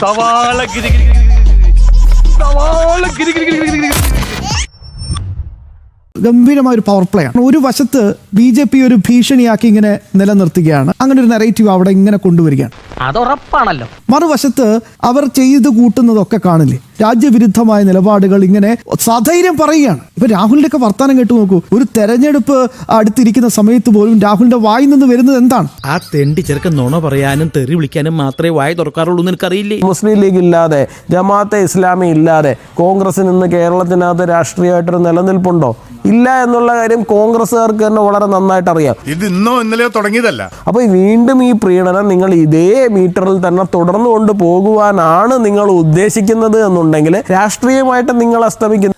സവാള ഗംഭീരമായ ഒരു പവർ പ്ലേ ആണ്. ഒരു വശത്ത് BJP ഒരു ഭീഷണിയാക്കി ഇങ്ങനെ നിലനിർത്തുകയാണ്, അങ്ങനെ ഒരു നെറേറ്റീവ് അവിടെ ഇങ്ങനെ കൊണ്ടുവരികയാണ്. അതുറപ്പാണല്ലോ. മറുവശത്ത് അവർ ചെയ്തു കൂട്ടുന്നതൊക്കെ കാണില്ലേ, രാജ്യവിരുദ്ധമായ നിലപാടുകൾ ഇങ്ങനെ സധൈര്യം പറയുകയാണ്. ഇപ്പൊ രാഹുലിന്റെ ഒക്കെ വർത്താനം കേട്ടു നോക്കൂ. ഒരു തെരഞ്ഞെടുപ്പ് അടുത്തിരിക്കുന്ന സമയത്ത് പോലും രാഹുലിന്റെ വായിൽ നിന്ന് വരുന്നത് എന്താണ്? ആ തെണ്ടി ചെറുക്കൻ നുണ പറയാനും തെറി വിളിക്കാനും മാത്രമേ വായ തുറക്കാറുള്ളൂ എന്ന് എനിക്കറിയില്ലേ. മുസ്ലിം ലീഗ് ഇല്ലാതെ, ജമാഅത്തെ ഇസ്ലാമി ഇല്ലാതെ കോൺഗ്രസിന് ഇന്ന് കേരളത്തിനകത്ത് രാഷ്ട്രീയമായിട്ടൊരു നിലനിൽപ്പുണ്ടോ? ഇല്ല എന്നുള്ള കാര്യം കോൺഗ്രസ്സുകാർക്ക് തന്നെ വളരെ നന്നായിട്ട് അറിയാം. ഇത് ഇന്നോ ഇന്നലെയോ തുടങ്ങിയതല്ല. അപ്പൊ വീണ്ടും ഈ പ്രീണനം നിങ്ങൾ ഇതേ മീറ്ററിൽ തന്നെ തുടർന്നു കൊണ്ട് പോകുവാനാണ് നിങ്ങൾ ഉദ്ദേശിക്കുന്നത് എന്നുണ്ടെങ്കിൽ രാഷ്ട്രീയമായിട്ട് നിങ്ങൾ അസ്തമിക്കുന്നു.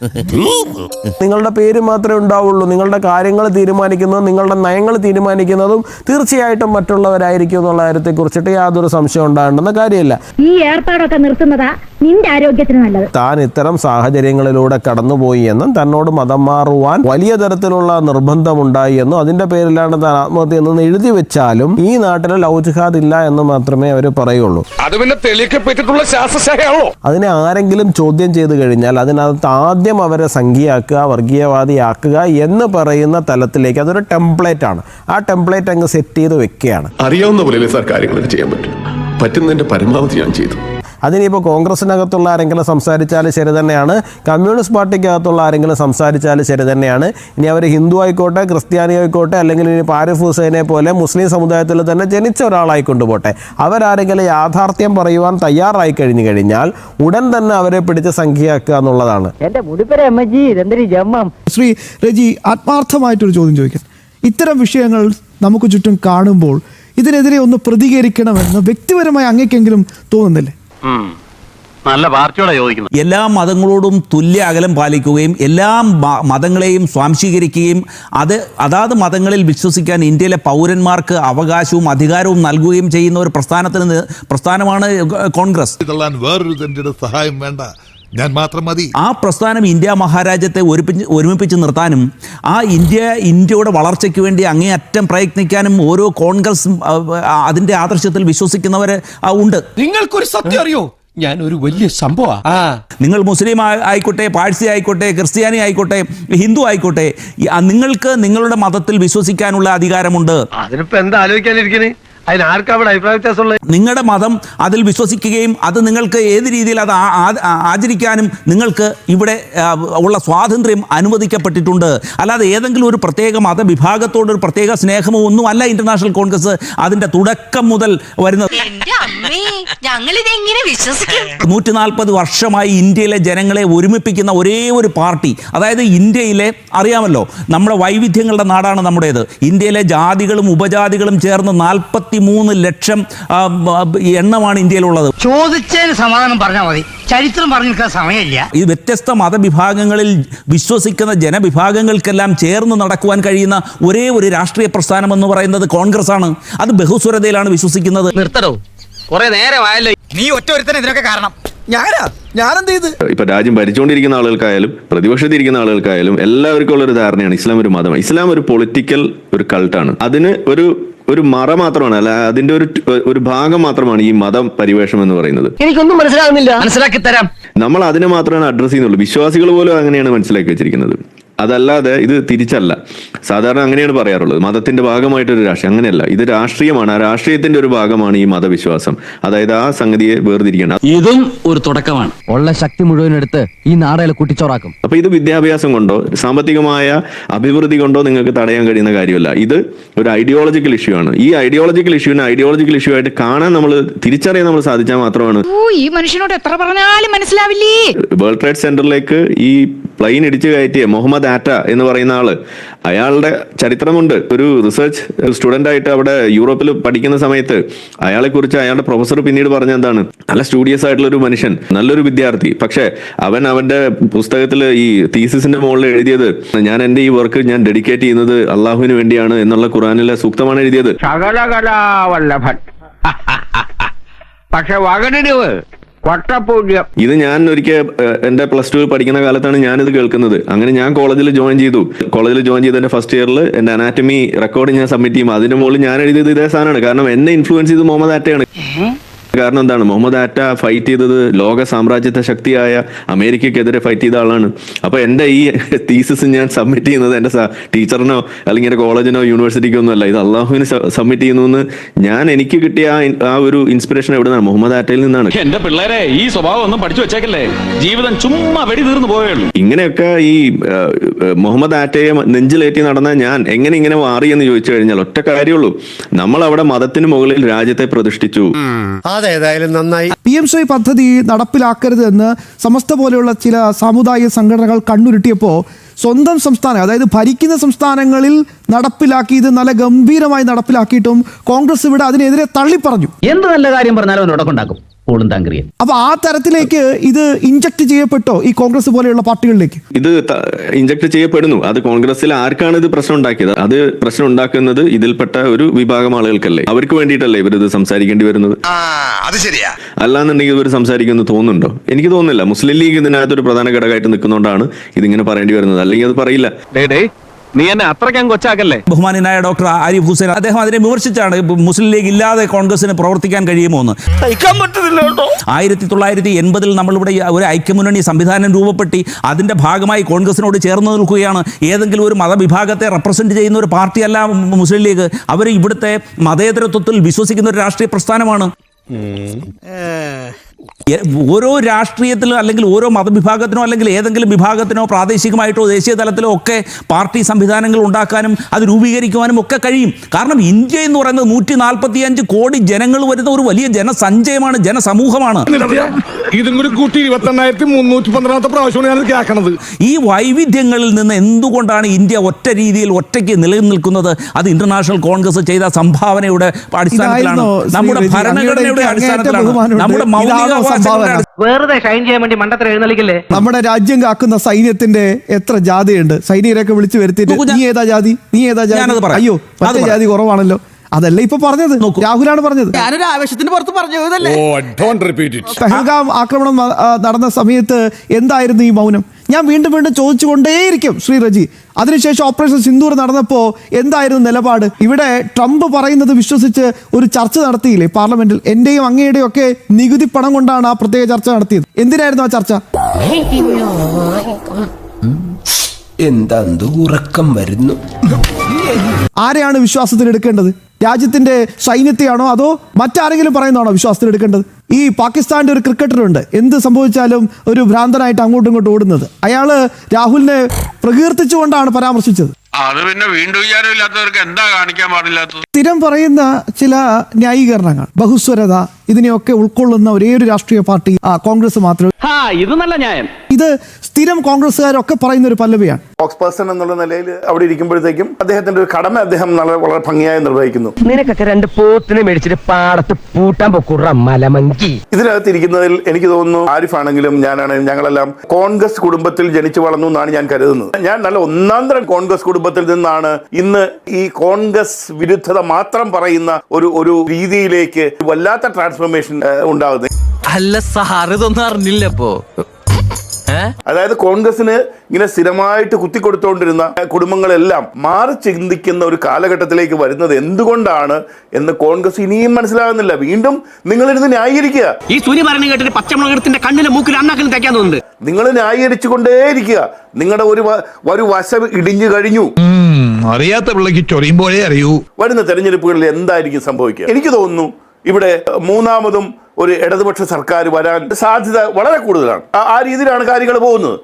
നിങ്ങളുടെ പേര് മാത്രമേ ഉണ്ടാവുള്ളൂ. നിങ്ങളുടെ കാര്യങ്ങൾ തീരുമാനിക്കുന്നതും നിങ്ങളുടെ നയങ്ങൾ തീരുമാനിക്കുന്നതും തീർച്ചയായിട്ടും മറ്റുള്ളവരായിരിക്കും എന്നുള്ള കാര്യത്തെ കുറിച്ചിട്ട് യാതൊരു സംശയം ഉണ്ടാകേണ്ടുന്ന കാര്യമില്ല. ഈ ഏർപ്പാടൊക്കെ നിർത്തുന്നതാ നിന്റെ ആരോഗ്യത്തിന് നല്ലത്. താൻ ഇത്തരം സാഹചര്യങ്ങളിലൂടെ കടന്നുപോയി എന്നും തന്നോട് മതം മാറുവാൻ വലിയ തരത്തിലുള്ള നിർബന്ധമുണ്ടായി എന്നും അതിന്റെ പേരിലാണ് താൻ ആത്മഹത്യ എന്ന് എഴുതി വെച്ചാലും ഈ നാട്ടിൽ ലവ് ജിഹാദ് ഇല്ല എന്ന് മാത്രമേ അവർ പറയുള്ളൂ. അതിനെ ആരെങ്കിലും ചോദ്യം ചെയ്തു കഴിഞ്ഞാൽ അതിനകത്ത് ആദ്യം അവരെ സംഘിയാക്കുക, വർഗീയവാദിയാക്കുക എന്ന് പറയുന്ന തലത്തിലേക്ക് അതൊരു ടെംപ്ലേറ്റ് ആണ്. ആ ടെംപ്ലേറ്റ് അങ്ങ് സെറ്റ് ചെയ്ത് വെക്കുകയാണ്. അറിയാവുന്ന പോലെ സാർ കാര്യങ്ങൾ ചെയ്യാൻ പറ്റുന്നതിന്റെ പരമാവധി ഞാൻ ചെയ്തു. അതിനിപ്പോൾ കോൺഗ്രസിനകത്തുള്ള ആരെങ്കിലും സംസാരിച്ചാൽ ശരി തന്നെയാണ്, കമ്മ്യൂണിസ്റ്റ് പാർട്ടിക്കകത്തുള്ള ആരെങ്കിലും സംസാരിച്ചാൽ ശരി തന്നെയാണ്. ഇനി അവർ ഹിന്ദു ആയിക്കോട്ടെ, ക്രിസ്ത്യാനി ആയിക്കോട്ടെ, അല്ലെങ്കിൽ ഇനി ആരിഫ് ഹുസൈനെ പോലെ മുസ്ലിം സമുദായത്തിൽ തന്നെ ജനിച്ച ഒരാളായിക്കൊണ്ട് പോട്ടെ, അവരാരെങ്കിലും യാഥാർത്ഥ്യം പറയുവാൻ തയ്യാറായി കഴിഞ്ഞാൽ ഉടൻ തന്നെ അവരെ പിടിച്ച് സംഖ്യയാക്കുക എന്നുള്ളതാണ്. ശ്രീ രജി, ആത്മാർത്ഥമായിട്ടൊരു ചോദ്യം ചോദിക്കാം. ഇത്തരം വിഷയങ്ങൾ നമുക്ക് ചുറ്റും കാണുമ്പോൾ ഇതിനെതിരെ ഒന്ന് പ്രതികരിക്കണമെന്ന് വ്യക്തിപരമായി അങ്ങേക്കെങ്കിലും തോന്നുന്നില്ലേ? നല്ല പാർട്ടിയോടെ ചോദിക്കുന്നു. എല്ലാ മതങ്ങളോടും തുല്യ അകലം പാലിക്കുകയും എല്ലാ മതങ്ങളെയും സ്വാംശീകരിക്കുകയും അതാത് മതങ്ങളിൽ വിശ്വസിക്കാൻ ഇന്ത്യയിലെ പൗരന്മാർക്ക് അവകാശവും അധികാരവും നൽകുകയും ചെയ്യുന്ന ഒരു പ്രസ്ഥാനമാണ് കോൺഗ്രസ്. വേറൊരു സഹായം വേണ്ട, ഞാൻ മാത്രം മതി. ആ പ്രസ്ഥാനം ഇന്ത്യ മഹാരാജ്യത്തെ ഒരുമിപ്പിച്ച് നിർത്താനും ആ ഇന്ത്യയുടെ വളർച്ചയ്ക്ക് വേണ്ടി അങ്ങേയറ്റം പ്രയത്നിക്കാനും ഓരോ കോൺഗ്രസ് അതിന്റെ ആദർശത്തിൽ വിശ്വസിക്കുന്നവർ ഉണ്ട്. നിങ്ങൾക്കൊരു സത്യം അറിയോ? ഞാൻ ഒരു വലിയ സംഭവം. നിങ്ങൾ മുസ്ലിം ആയിക്കോട്ടെ, പാഴ്സി ആയിക്കോട്ടെ, ക്രിസ്ത്യാനി ആയിക്കോട്ടെ, ഹിന്ദു ആയിക്കോട്ടെ, നിങ്ങൾക്ക് നിങ്ങളുടെ മതത്തിൽ വിശ്വസിക്കാനുള്ള അധികാരമുണ്ട്. അതിനിപ്പോ എന്താ ആലോചിക്കാനിരിക്കണേ? അതിനാർക്കവിടെ അഭിപ്രായ വ്യത്യാസമുള്ളത്? നിങ്ങളുടെ മതം അതിൽ വിശ്വസിക്കുകയും അത് നിങ്ങൾക്ക് ഏത് രീതിയിൽ അത് ആചരിക്കാനും നിങ്ങൾക്ക് ഇവിടെ ഉള്ള സ്വാതന്ത്ര്യം അനുവദിക്കപ്പെട്ടിട്ടുണ്ട്. അല്ലാതെ ഏതെങ്കിലും ഒരു പ്രത്യേക മതവിഭാഗത്തോടൊരു പ്രത്യേക സ്നേഹമോ ഒന്നും അല്ല ഇന്റർനാഷണൽ കോൺഗ്രസ് അതിന്റെ തുടക്കം മുതൽ വരുന്നത്. 140 വർഷമായി ഇന്ത്യയിലെ ജനങ്ങളെ ഒരുമിപ്പിക്കുന്ന ഒരേ ഒരു പാർട്ടി, അതായത് ഇന്ത്യയിലെ, അറിയാമല്ലോ, നമ്മുടെ വൈവിധ്യങ്ങളുടെ നാടാണ് നമ്മുടേത്. ഇന്ത്യയിലെ ജാതികളും ഉപജാതികളും ചേർന്ന് 43 ലക്ഷം എണ്ണമാണ് ഇന്ത്യയിലുള്ളത്. ചോദിച്ചതിന് സമാധാനം പറഞ്ഞാൽ മതി, ചരിത്രം പറഞ്ഞിരിക്കാൻ സമയമില്ല. ഈ വ്യത്യസ്ത മതവിഭാഗങ്ങളിൽ വിശ്വസിക്കുന്ന ജനവിഭാഗങ്ങൾക്കെല്ലാം ചേർന്ന് നടക്കുവാൻ കഴിയുന്ന ഒരേ ഒരു രാഷ്ട്രീയ പ്രസ്ഥാനം എന്ന് പറയുന്നത് കോൺഗ്രസ് ആണ്. അത് ബഹുസ്വരതയിലാണ് വിശ്വസിക്കുന്നത്. നിർത്തടോ, കുറെ നേരമായല്ലോ. നീ ഒറ്റ ഒരുത്തനെ ഇതിനൊക്കെ കാരണം. ഞാനെന്ത് ചെയ്ത്? ഇപ്പൊ രാജ്യം ഭരിച്ചുകൊണ്ടിരിക്കുന്ന ആളുകൾക്കായാലും പ്രതിപക്ഷത്തിരിക്കുന്ന ആളുകൾക്കായാലും എല്ലാവർക്കും ഉള്ള ഒരു ധാരണയാണ് ഇസ്ലാം ഒരു മതമാണ്. ഇസ്ലാം ഒരു പൊളിറ്റിക്കൽ ഒരു കൾട്ടാണ്. അതിന് ഒരു മറ മാത്രമാണ്, അല്ല അതിന്റെ ഒരു ഭാഗം മാത്രമാണ് ഈ മതം പരിവേഷം എന്ന് പറയുന്നത്. എനിക്കൊന്നും മനസ്സിലാകുന്നില്ല. മനസ്സിലാക്കി തരാം. നമ്മൾ അതിനെ മാത്രമാണ് അഡ്രസ് ചെയ്യുന്നുള്ളൂ. വിശ്വാസികൾ പോലും അങ്ങനെയാണ് മനസ്സിലാക്കി വെച്ചിരിക്കുന്നത്. അതല്ലാതെ ഇത് തിരിച്ചല്ല. സാധാരണ അങ്ങനെയാണ് പറയാറുള്ളത്, മതത്തിന്റെ ഭാഗമായിട്ടൊരു രാഷ്ട്രീയം. അങ്ങനെയല്ല, ഇത് രാഷ്ട്രീയമാണ്. ആ രാഷ്ട്രീയത്തിന്റെ ഒരു ഭാഗമാണ് ഈ മതവിശ്വാസം. അതായത് ആ സംഗതിയെ വേർതിരിക്കണം. ഇതും ഒരു തുടക്കമാണ്. ഉള്ള ശക്തി മുഴുവൻ എടുത്ത് ഈ നാടകളെ കുട്ടിച്ചോറാക്കും. അപ്പൊ ഇത് വിദ്യാഭ്യാസം കൊണ്ടോ സാമ്പത്തികമായ അഭിവൃദ്ധി കൊണ്ടോ നിങ്ങൾക്ക് തടയാൻ കഴിയുന്ന കാര്യമല്ല. ഇത് ഒരു ഐഡിയോളജിക്കൽ ഇഷ്യൂ ആണ്. ഈ ഐഡിയോളജിക്കൽ ഇഷ്യൂ ആയിട്ട് കാണാൻ നമ്മൾ തിരിച്ചറിയാൻ നമ്മൾ സാധിച്ചാൽ മാത്രമാണ്. ഈ മനുഷ്യനോട് എത്ര പറഞ്ഞാലും മനസ്സിലാവില്ലേ. വേൾഡ് ട്രേഡ് സെന്ററിലേക്ക് ഈ പ്ലെയിൻ ഇടിച്ചു കയറ്റിയ മുഹമ്മദ് ആറ്റ എന്ന് പറയുന്ന ആള്, അയാളുടെ ചരിത്രമുണ്ട്. ഒരു റിസർച്ച് സ്റ്റുഡന്റ് ആയിട്ട് അവിടെ യൂറോപ്പിൽ പഠിക്കുന്ന സമയത്ത് അയാളെ കുറിച്ച് അയാളുടെ പ്രൊഫസർ പിന്നീട് പറഞ്ഞ എന്താണ്, നല്ല സ്റ്റുഡിയസ് ആയിട്ടുള്ള ഒരു മനുഷ്യൻ, നല്ലൊരു വിദ്യാർത്ഥി. പക്ഷെ അവന്റെ പുസ്തകത്തിൽ ഈ തീസിസിന്റെ മുകളിൽ എഴുതിയത്, ഞാൻ എന്റെ ഈ വർക്ക് ഞാൻ ഡെഡിക്കേറ്റ് ചെയ്യുന്നത് അള്ളാഹുവിന് വേണ്ടിയാണ് എന്നുള്ള ഖുറാനിലെ സൂക്തമാണ് എഴുതിയത്. പക്ഷെ വകനിടിവ് ഇത് ഞാൻ ഒരിക്കൽ എന്റെ +2 പഠിക്കുന്ന കാലത്താണ് ഞാനിത് കേൾക്കുന്നത്. അങ്ങനെ ഞാൻ കോളേജിൽ ജോയിൻ ചെയ്തു. എന്റെ ഫസ്റ്റ് ഇയറിൽ എന്റെ അനാറ്റമി റെക്കോർഡ് ഞാൻ സബ്മിറ്റ് ചെയ്യും. അതിന്റെ മുകളിൽ ഞാൻ എഴുതിയത് ഇതേ സാധനമാണ്. കാരണം എന്നെ ഇൻഫ്ലുവൻസ് ചെയ്ത് മുഹമ്മദ് ആറ്റയാണ്. കാരണം എന്താണ്, മുഹമ്മദ് ആറ്റ ഫൈറ്റ് ചെയ്തത് ലോക സാമ്രാജ്യത്വ ശക്തിയായ അമേരിക്കക്കെതിരെ ഫൈറ്റ് ചെയ്ത ആളാണ്. അപ്പൊ എന്റെ ഈ തീസിസ് ഞാൻ സബ്മിറ്റ് ചെയ്യുന്നത് എന്റെ ടീച്ചറിനോ അല്ലെങ്കിൽ എന്റെ കോളേജിനോ യൂണിവേഴ്സിറ്റിക്കോ ഒന്നും അല്ല, ഇത് അള്ളാഹുവിന് സബ്മിറ്റ് ചെയ്യുന്നു. എനിക്ക് കിട്ടിയ ആ ഒരു ഇൻസ്പിറേഷൻ എവിടെ നിന്നാണ്? മുഹമ്മദ് ആറ്റയിൽ നിന്നാണ്. എന്റെ പിള്ളേരെ ഈ സ്വഭാവം ഒന്നും പഠിച്ചു വെച്ചേക്കല്ലേ, ജീവിതം ചുമ്മാ വെടി തീർന്നു പോയുള്ളൂ. ഇങ്ങനെയൊക്കെ ഈ മുഹമ്മദ് ആറ്റയെ നെഞ്ചിലേറ്റി നടന്ന ഞാൻ എങ്ങനെ ഇങ്ങനെ മാറി എന്ന് ചോദിച്ചു കഴിഞ്ഞാൽ ഒറ്റ കാര്യമുള്ളൂ, നമ്മൾ അവിടെ മതത്തിന് മുകളിൽ രാജ്യത്തെ പ്രതിഷ്ഠിച്ചു. അതേതായാലും നന്നായി. PM-ശ്രീ പദ്ധതി നടപ്പിലാക്കരുത് എന്ന് സമസ്ത പോലെയുള്ള ചില സാമുദായിക സംഘടനകൾ കണ്ണുരുട്ടിയപ്പോൾ സ്വന്തം സംസ്ഥാനം, അതായത് ഭരിക്കുന്ന സംസ്ഥാനങ്ങളിൽ നടപ്പിലാക്കിയത് നല്ല ഗംഭീരമായി നടപ്പിലാക്കിയിട്ടും കോൺഗ്രസ് ഇവിടെ അതിനെതിരെ തള്ളിപ്പറഞ്ഞു. എന്ത് നല്ല കാര്യം പറഞ്ഞാലും ഉടക്കുണ്ടാക്കും പോളും താങ്കരിയൻ. അപ്പൊ ആ തരത്തിലേക്ക് ഇത് ഇഞ്ചക്ട് ചെയ്യപ്പെട്ടോ ഈ കോൺഗ്രസ് പോലെയുള്ള പാർട്ടികളിലേക്ക്? ഇത് ഇഞ്ചക്ട് ചെയ്യപ്പെടുന്നു. അത് കോൺഗ്രസിൽ ആർക്കാണ് ഇത് പ്രശ്നം ഉണ്ടാക്കിയത്? അത് പ്രശ്നം ഉണ്ടാക്കുന്നത് ഇതിൽപ്പെട്ട ഒരു വിഭാഗം ആളുകൾക്കല്ലേ, അവർക്ക് വേണ്ടിയിട്ടല്ലേ ഇവരിത് സംസാരിക്കേണ്ടി വരുന്നത്. അത് ശരിയാ. അല്ലാന്നുണ്ടെങ്കിൽ ഇവർ സംസാരിക്കുമെന്ന് തോന്നുന്നുണ്ടോ? എനിക്ക് തോന്നുന്നില്ല. മുസ്ലിം ലീഗ് ഇതിനകത്ത് ഒരു പ്രധാന ഘടകമായിട്ട് നിൽക്കുന്നതുകൊണ്ടാണ് ഇതിങ്ങനെ പറയേണ്ടി വരുന്നത്, അല്ലെങ്കിൽ അത് പറയില്ല. നീ എന്നെ അത്രയ്ക്കാൻ കൊച്ചാക്കല്ലേ. ബഹുമാനായ ഡോക്ടർ ആരിഫ് ഹുസൈൻ അദ്ദേഹം അതിനെ വിമർശിച്ചാണ് മുസ്ലിം ലീഗ് ഇല്ലാതെ കോൺഗ്രസിന് പ്രവർത്തിക്കാൻ കഴിയുമോ എന്ന്. 1980 നമ്മളിവിടെ ഒരു ഐക്യമുന്നണി സംവിധാനം രൂപപ്പെട്ടി അതിന്റെ ഭാഗമായി കോൺഗ്രസിനോട് ചേർന്ന് നിൽക്കുകയാണ്. ഏതെങ്കിലും ഒരു മതവിഭാഗത്തെ റെപ്രസെന്റ് ചെയ്യുന്ന ഒരു പാർട്ടിയല്ല മുസ്ലിം ലീഗ്. അവർ ഇവിടുത്തെ മതേതരത്വത്തിൽ വിശ്വസിക്കുന്ന ഒരു രാഷ്ട്രീയ പ്രസ്ഥാനമാണ്. ഓരോ രാഷ്ട്രീയത്തിലോ അല്ലെങ്കിൽ ഓരോ മതവിഭാഗത്തിനോ അല്ലെങ്കിൽ ഏതെങ്കിലും വിഭാഗത്തിനോ പ്രാദേശികമായിട്ടോ ദേശീയ തലത്തിലോ ഒക്കെ പാർട്ടി സംവിധാനങ്ങൾ ഉണ്ടാക്കാനും അത് രൂപീകരിക്കുവാനും ഒക്കെ കഴിയും. കാരണം ഇന്ത്യ എന്ന് പറയുന്നത് 145 കോടി ജനങ്ങൾ വരുന്ന ഒരു വലിയ ജനസഞ്ചയമാണ്, ജനസമൂഹമാണ്. ഈ വൈവിധ്യങ്ങളിൽ നിന്ന് എന്തുകൊണ്ടാണ് ഇന്ത്യ ഒറ്റ രീതിയിൽ ഒറ്റയ്ക്ക് നിലനിൽക്കുന്നത്? അത് ഇന്റർനാഷണൽ കോൺഗ്രസ് ചെയ്ത സംഭാവനയുടെ അടിസ്ഥാനത്തിലാണ്, നമ്മുടെ ഭരണഘടനയുടെ അടിസ്ഥാനത്തിലാണ്, നമ്മുടെ വെറുതെ ഷൈൻ ചെയ്യാൻ വേണ്ടി മണ്ടത്തരം എഴുന്നള്ളിക്കല്ലേ. നമ്മുടെ രാജ്യം കാക്കുന്ന സൈന്യത്തിന്റെ എത്ര ജാതിയുണ്ട്, സൈനികരൊക്കെ വിളിച്ചു വരുത്തിയിട്ട് നീ ഏതാ ജാതി, നീ ഏതാ ജാതി, അയ്യോ മറ്റേ ജാതി കുറവാണല്ലോ. അതല്ല ഇപ്പൊ പറഞ്ഞത്, രാഹുലാണ് പറഞ്ഞത്. ഞാനൊരു ആവേശത്തിന് പുറത്ത് പറഞ്ഞു. പെഹൽഗാം ആക്രമണം നടന്ന സമയത്ത് എന്തായിരുന്നു ഈ മൗനം? ഞാൻ വീണ്ടും വീണ്ടും ചോദിച്ചുകൊണ്ടേയിരിക്കും ശ്രീ റജി. അതിനുശേഷം ഓപ്പറേഷൻ സിന്ദൂർ നടന്നപ്പോൾ എന്തായിരുന്നു നിലപാട്? ഇവിടെ ട്രംപ് പറയുന്നത് വിശ്വസിച്ച് ഒരു ചർച്ച നടത്തിയില്ലേ പാർലമെന്റിൽ? എന്റെയും അങ്ങയുടെയും ഒക്കെ നികുതി പണം കൊണ്ടാണ് ആ പ്രത്യേക ചർച്ച നടത്തിയത്. എന്തിനായിരുന്നു ആ ചർച്ച? എന്താ ഉറക്കം വരുന്നു? ആരെയാണ് വിശ്വാസത്തിൽ എടുക്കേണ്ടത്? രാജ്യത്തിന്റെ സൈന്യത്തെയാണോ അതോ മറ്റാരെങ്കിലും പറയുന്നതാണോ വിശ്വാസത്തിൽ എടുക്കേണ്ടത്? ഈ പാകിസ്ഥാന്റെ ഒരു ക്രിക്കറ്ററുണ്ട്, എന്ത് സംഭവിച്ചാലും ഒരു ഭ്രാന്തനായിട്ട് അങ്ങോട്ടും ഇങ്ങോട്ടും ഓടുന്നത്. അയാള് രാഹുലിനെ പ്രകീർത്തിച്ചുകൊണ്ടാണ് പരാമർശിച്ചത്. അത് പിന്നെ വീണ്ടും വിചാരമില്ലാത്തവർക്ക് എന്താ കാണിക്കാൻ പാടില്ലാത്തത്? സ്ഥിരം പറയുന്ന ചില ന്യായീകരണങ്ങൾ, ബഹുസ്വരത, ഇതിനെയൊക്കെ ഉൾക്കൊള്ളുന്ന ഒരേ ഒരു രാഷ്ട്രീയ പാർട്ടി കോൺഗ്രസ് മാത്രമേ. ഇത് നല്ല ന്യായം. ഇത് സ്ഥിരം കോൺഗ്രസ്സുകാരൊക്കെ പറയുന്ന ഒരു പല്ലവിയാണ്. സ്പോക്സ് പേഴ്സൺ എന്നുള്ള നിലയിൽ അവിടെ ഇരിക്കുമ്പോഴത്തേക്കും അദ്ദേഹത്തിന്റെ ഒരു കടമ അദ്ദേഹം വളരെ ഭംഗിയായി നിർവഹിക്കുന്നു. നിനക്കൊക്കെ 2 പോത്തിനെ മേടിച്ചിട്ട് പാടത്ത് പൂട്ടാൻ പൊക്കുറ മലമങ്കി. ഇതിനകത്ത് ഇരിക്കുന്നതിൽ എനിക്ക് തോന്നുന്നു ആരിഫ് ആണെങ്കിലും ഞാനാണെങ്കിലും ഞങ്ങളെല്ലാം കോൺഗ്രസ് കുടുംബത്തിൽ ജനിച്ചു വളർന്നു എന്നാണ് ഞാൻ കരുതുന്നത്. ഞാൻ നല്ല ഒന്നാന്തരം കോൺഗ്രസ് കുടുംബത്തിൽ നിന്നാണ് ഇന്ന് ഈ കോൺഗ്രസ് വിരുദ്ധത മാത്രം പറയുന്ന ഒരു രീതിയിലേക്ക് വല്ലാത്ത ട്രാൻസ്ഫോർമേഷൻ ഉണ്ടാകുന്നത്. അല്ല സാർ ഇതൊന്നും അറിഞ്ഞില്ലപ്പോ. അതായത് കോൺഗ്രസിന് ഇങ്ങനെ സ്ഥിരമായിട്ട് കുത്തിക്കൊടുത്തുകൊണ്ടിരുന്ന കുടുംബങ്ങളെല്ലാം മാറി ചിന്തിക്കുന്ന ഒരു കാലഘട്ടത്തിലേക്ക് വരുന്നത് എന്തുകൊണ്ടാണ് എന്ന് കോൺഗ്രസ് ഇനിയും മനസ്സിലാകുന്നില്ല. വീണ്ടും നിങ്ങളിരുന്ന് ന്യായീകരിക്കുക. ഈ സൂര്യ പറഞ്ഞു കേട്ടിട്ട് പച്ചമുളകത്തിന്റെ കണ്ണിലെ മൂക്കിൽ അണ്ണാക്കിലും തയ്ക്കാൻ തോന്നുന്നുണ്ട്. നിങ്ങൾ ന്യായീകരിച്ചുകൊണ്ടേയിരിക്കുക. നിങ്ങളുടെ ഒരു വശം ഇടിഞ്ഞു കഴിഞ്ഞു. അറിയാത്ത പിള്ളക്ക് ചൊറിയുമ്പോഴേ അറിയൂ. വരുന്ന തെരഞ്ഞെടുപ്പുകളിൽ എന്തായിരിക്കും സംഭവിക്കുക? എനിക്ക് തോന്നുന്നു ഇവിടെ മൂന്നാമതും ഒരു ഇടതുപക്ഷ സർക്കാർ വരാൻ സാധ്യത വളരെ കൂടുതലാണ്. ആ രീതിയിലാണ് കാര്യങ്ങൾ പോകുന്നത്.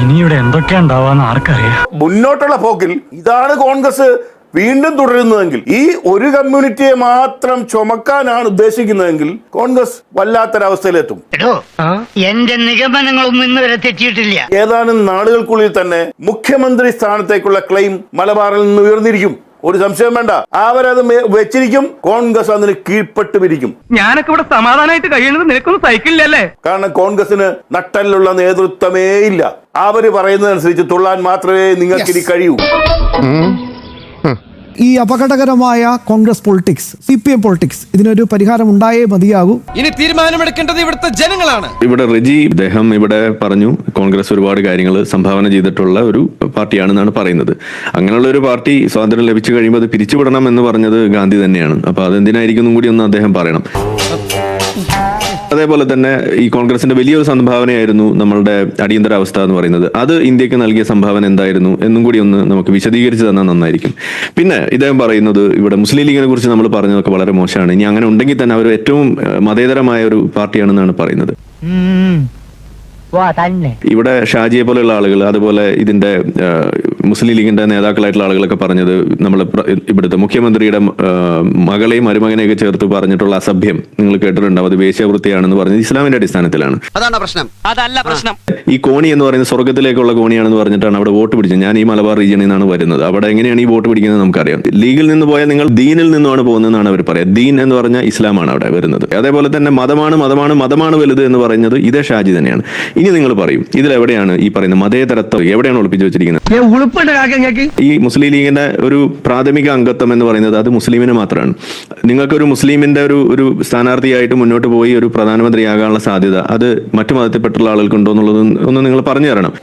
ഇനിയുടെ എന്തൊക്കെയാ ഉണ്ടാവാന്ന് ആർക്കറിയാം. മുന്നോട്ടുള്ള പോക്കിൽ ഇതാണ് കോൺഗ്രസ് വീണ്ടും തുടരുന്നതെങ്കിൽ, ഈ ഒരു കമ്മ്യൂണിറ്റിയെ മാത്രം ചുമക്കാനാണ് ഉദ്ദേശിക്കുന്നതെങ്കിൽ കോൺഗ്രസ് വല്ലാത്തൊരവസ്ഥയിലെത്തും. എന്റെ നിഗമനങ്ങളൊന്നും ഇന്ന് വരെ തെറ്റിയിട്ടില്ല. ഏതാനും നാളുകൾക്കുള്ളിൽ തന്നെ മുഖ്യമന്ത്രി സ്ഥാനത്തേക്കുള്ള ക്ലെയിം മലബാറിൽ നിന്ന് ഉയർന്നിരിക്കും. ഒരു സംശയം വേണ്ട. അവരത് വെച്ചിരിക്കും. കോൺഗ്രസ് അതിന് കീഴ്പ്പെട്ടുമിരിക്കും. ഞാനൊക്കെ ഇവിടെ സമാധാനമായിട്ട് കഴിയുന്നത് നിനക്കൊന്നും സൈക്കിളില്ലല്ലേ? കാരണം കോൺഗ്രസിന് നട്ടലുള്ള നേതൃത്വമേ ഇല്ല. അവര് പറയുന്നതനുസരിച്ച് തുള്ളാൻ മാത്രമേ നിങ്ങൾക്കിനി കഴിയൂ. ഈ അപകടകരമായ കോൺഗ്രസ് പൊളിറ്റിക്സ്, CPM പൊളിറ്റിക്സ്, ഇതിനൊരു പരിഹാരം ഉണ്ടായേ മതിയാകൂ. ഇനി തീരുമാനമെടുക്കേണ്ടത് ഇവിടുത്തെ ജനങ്ങളാണ്. ഇവിടെ റെജി അദ്ദേഹം ഇവിടെ പറഞ്ഞു കോൺഗ്രസ് ഒരുപാട് കാര്യങ്ങൾ സംഭാവന ചെയ്തിട്ടുള്ള ഒരു പാർട്ടിയാണെന്നാണ് പറയുന്നത്. അങ്ങനെയുള്ള ഒരു പാർട്ടി സ്വാതന്ത്ര്യം ലഭിച്ചു കഴിയുമ്പോൾ അത് പിരിച്ചുവിടണം എന്ന് പറഞ്ഞത് ഗാന്ധി തന്നെയാണ്. അപ്പൊ അതെന്തിനായിരിക്കും കൂടി ഒന്ന് അദ്ദേഹം പറയണം. അതേപോലെ തന്നെ ഈ കോൺഗ്രസിന്റെ വലിയൊരു സംഭാവനയായിരുന്നു നമ്മളുടെ അടിയന്തരാവസ്ഥ എന്ന് പറയുന്നത്. അത് ഇന്ത്യക്ക് നൽകിയ സംഭാവന എന്തായിരുന്നു എന്നും കൂടി ഒന്ന് നമുക്ക് വിശദീകരിച്ച് തന്നാൽ നന്നായിരിക്കും. പിന്നെ ഇദ്ദേഹം പറയുന്നത് ഇവിടെ മുസ്ലിം ലീഗിനെ കുറിച്ച് നമ്മൾ പറഞ്ഞതൊക്കെ വളരെ മോശമാണ്. ഇനി അങ്ങനെ ഉണ്ടെങ്കിൽ തന്നെ അവർ ഏറ്റവും മതേതരമായ ഒരു പാർട്ടിയാണെന്നാണ് പറയുന്നത്. ഇവിടെ ഷാജിയെ പോലെയുള്ള ആളുകൾ, അതുപോലെ ഇതിന്റെ മുസ്ലിം ലീഗിന്റെ നേതാക്കളായിട്ടുള്ള ആളുകളൊക്കെ പറഞ്ഞത് നമ്മൾ ഇവിടുത്തെ മുഖ്യമന്ത്രിയുടെ മകളെയും മരുമകനെയൊക്കെ ചേർത്ത് പറഞ്ഞിട്ടുള്ള അസഭ്യം നിങ്ങൾ കേട്ടിട്ടുണ്ടാവും. അത് വേശ്യാവൃത്തിയാണെന്ന് പറഞ്ഞത് ഇസ്ലാമിന്റെ അടിസ്ഥാനത്തിലാണ്. അതാണ് പ്രശ്നം. അതല്ല പ്രശ്നം. ഈ കോണി എന്ന് പറയുന്നത് സ്വർഗത്തിലേക്കുള്ള കോണിയാണെന്ന് പറഞ്ഞിട്ടാണ് അവിടെ വോട്ട് പിടിച്ചത്. ഞാൻ ഈ മലബാർ റീജിയനിൽ നിന്നാണ് വരുന്നത്. അവിടെ എങ്ങനെയാണ് ഈ വോട്ട് പിടിക്കുന്നത് നമുക്കറിയാം. ലീഗിൽ നിന്ന് പോയാൽ നിങ്ങൾ ദീനിൽ നിന്നുമാണ് പോകുന്നതെന്നാണ് അവർ പറയുക. ദീൻ എന്ന് പറഞ്ഞാൽ ഇസ്ലാമാണ് അവിടെ വരുന്നത്. അതേപോലെ തന്നെ മതമാണ് വലുത് എന്ന് പറയുന്നത് ഇതേ ഷാജി തന്നെയാണ്. ഇനി നിങ്ങൾ പറയും ഇതിലെവിടെയാണ് ഈ പറയുന്ന മതേതരത്വം എവിടെയാണ് ഒളിപ്പിച്ചു വെച്ചിരിക്കുന്നത്? ഈ മുസ്ലിം ലീഗിന്റെ ഒരു പ്രാഥമിക അംഗത്വം എന്ന് പറയുന്നത് അത് മുസ്ലിമിന് മാത്രമാണ്. നിങ്ങൾക്കൊരു മുസ്ലിമിന്റെ ഒരു സ്ഥാനാർത്ഥിയായിട്ട് മുന്നോട്ട് പോയി ഒരു പ്രധാനമന്ത്രിയാകാനുള്ള സാധ്യത അത് മറ്റു മതത്തിൽപ്പെട്ടുള്ള ആളുകൾക്കുണ്ടോ എന്നുള്ളത് ഒന്ന് നിങ്ങൾ പറഞ്ഞു തരണം.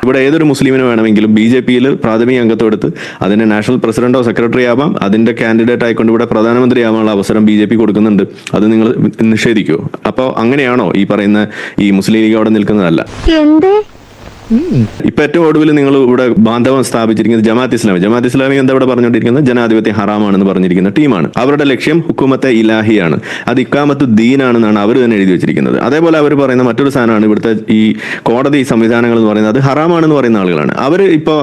ഇവിടെ ഏതൊരു മുസ്ലിമിന് വേണമെങ്കിലും BJP-യിൽ പ്രാഥമിക അംഗത്വം എടുത്ത് അതിന്റെ നാഷണൽ പ്രസിഡന്റോ സെക്രട്ടറി ആവാം. അതിന്റെ കാൻഡിഡേറ്റ് ആയിക്കൊണ്ട് ഇവിടെ പ്രധാനമന്ത്രി ആവാനുള്ള അവസരം BJP കൊടുക്കുന്നുണ്ട്. അത് നിങ്ങൾ നിഷേധിക്കുമോ? അപ്പോൾ അങ്ങനെയാണോ ഈ പറയുന്ന ഈ മുസ്ലിം ലീഗ് അവിടെ നിൽക്കുന്നതല്ല? ഇപ്പൊ ഏറ്റവും ഒടുവിൽ നിങ്ങൾ ഇവിടെ ബാന്ധവം സ്ഥാപിച്ചിരിക്കുന്നത് ജമാഅത്ത് ഇസ്ലാമി എന്താ ഇവിടെ പറഞ്ഞുകൊണ്ടിരിക്കുന്നത്? ജനാധിപത്യം ഹറാമാണെന്ന് പറഞ്ഞിരിക്കുന്ന ടീമാണ്. അവരുടെ ലക്ഷ്യം ഹുക്കുമത്തെ ഇലാഹിയാണ്. അത് ഇക്കാമത്ത് ദീനാണെന്നാണ് അവർ തന്നെ എഴുതി വെച്ചിരിക്കുന്നത്. അതേപോലെ അവർ പറയുന്ന മറ്റൊരു സാധനമാണ് ഇവിടുത്തെ ഈ കോടതി സംവിധാനങ്ങൾ എന്ന് പറയുന്നത് അത് ഹറാമാണെന്ന് പറയുന്ന ആളുകളാണ്.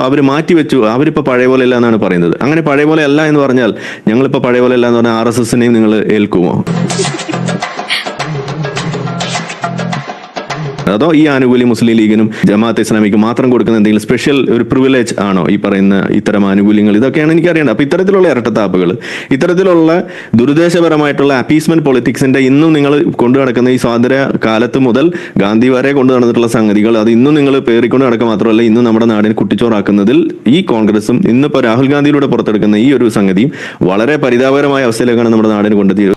അവർ മാറ്റിവെച്ചു. അവരിപ്പോ പഴയ പോലെ അല്ല എന്നാണ് പറയുന്നത്. അങ്ങനെ പഴയ പോലെ അല്ല എന്ന് പറഞ്ഞാൽ ഞങ്ങളിപ്പോ പഴയ പോലെ അല്ല എന്ന് പറഞ്ഞാൽ RSSനെയും നിങ്ങൾ ഏൽക്കുമോ? അതോ ഈ ആനുകൂല്യം മുസ്ലിം ലീഗിനും ജമാഅത്ത് ഇസ്ലാമിക്കും മാത്രം കൊടുക്കുന്ന എന്തെങ്കിലും സ്പെഷ്യൽ ഒരു പ്രിവിലേജ് ആണോ ഈ പറയുന്ന ഇത്തരം ആനുകൂല്യങ്ങൾ? ഇതൊക്കെയാണ് എനിക്കറിയേണ്ടത്. അപ്പൊ ഇത്തരത്തിലുള്ള ഇരട്ടത്താപ്പുകൾ, ഇത്തരത്തിലുള്ള ദുരുദ്ദേശപരമായിട്ടുള്ള അപ്പീസ്മെന്റ് പൊളിറ്റിക്സിന്റെ ഇന്നും നിങ്ങൾ കൊണ്ടു നടക്കുന്ന ഈ സ്വാതന്ത്ര്യ കാലത്ത് മുതൽ ഗാന്ധി വരെ കൊണ്ടു നടന്നിട്ടുള്ള സംഗതികൾ അത് ഇന്നും നിങ്ങൾ പേറിക്കൊണ്ട് നടക്കുക മാത്രമല്ല ഇന്നും നമ്മുടെ നാടിനെ കുട്ടിച്ചോറാക്കുന്നതിൽ ഈ കോൺഗ്രസും ഇന്നിപ്പോ രാഹുൽ ഗാന്ധിയിലൂടെ പുറത്തെടുക്കുന്ന ഈ ഒരു സംഗതിയും വളരെ പരിതാപകരമായ അവസ്ഥയിലേക്കാണ് നമ്മുടെ നാടിന് കൊണ്ടെത്തിയത്.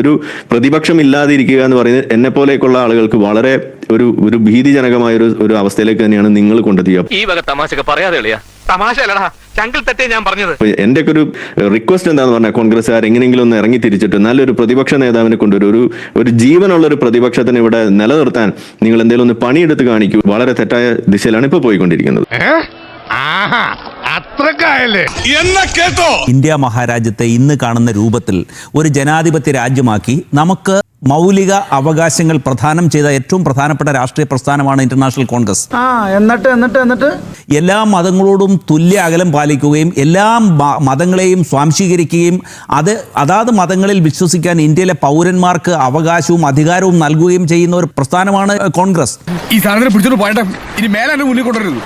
ഒരു പ്രതിപക്ഷം ഇല്ലാതിരിക്കുക എന്ന് പറയുന്നത് എന്നെ പോലെയൊക്കെയുള്ള ആളുകൾക്ക് വളരെ ഒരു ഭീതിജനകമായ ഒരു അവസ്ഥയിലേക്ക് തന്നെയാണ് നിങ്ങൾ കൊണ്ടെത്തിയത്. ഈ വക തമാശയൊക്കെ പറയാതെ തമാശയല്ലടാ, ചങ്കിൽ തെറ്റേ ഞാൻ പറഞ്ഞത്. എന്റെ ഒക്കെ ഒരു റിക്വസ്റ്റ് എന്താന്ന് പറഞ്ഞാൽ കോൺഗ്രസ്സുകാർ എങ്ങനെയെങ്കിലും ഒന്ന് ഇറങ്ങി തിരിച്ചിട്ട് നല്ലൊരു പ്രതിപക്ഷ നേതാവിനെ കൊണ്ടൊരു ഒരു ജീവനുള്ള ഒരു പ്രതിപക്ഷത്തിന് ഇവിടെ നിലനിർത്താൻ നിങ്ങൾ എന്തെങ്കിലും ഒന്ന് പണിയെടുത്ത് കാണിക്കൂ. വളരെ തെറ്റായ ദിശയിലാണ് ഇപ്പൊ പോയിക്കൊണ്ടിരിക്കുന്നത്. ഇന്ത്യ മഹാരാജ്യത്തെ ഇന്ന് കാണുന്ന രൂപത്തിൽ ഒരു ജനാധിപത്യ രാജ്യമാക്കി നമുക്ക് മൗലിക അവകാശങ്ങൾ പ്രദാനം ചെയ്ത ഏറ്റവും പ്രധാനപ്പെട്ട രാഷ്ട്രീയ പ്രസ്ഥാനമാണ് ഇന്റർനാഷണൽ കോൺഗ്രസ്. എന്നിട്ട് എല്ലാ മതങ്ങളോടും തുല്യ അകലം പാലിക്കുകയും എല്ലാ മതങ്ങളെയും സ്വാംശീകരിക്കുകയും അതാത് മതങ്ങളിൽ വിശ്വസിക്കാൻ ഇന്ത്യയിലെ പൗരന്മാർക്ക് അവകാശവും അധികാരവും നൽകുകയും ചെയ്യുന്ന ഒരു പ്രസ്ഥാനമാണ് കോൺഗ്രസ്. ഈ സാധനം പിടിച്ചോണ്ട് പോയിട്ട് ഇനി മേലെ മുന്നിൽ കൊണ്ടുവരുന്നു.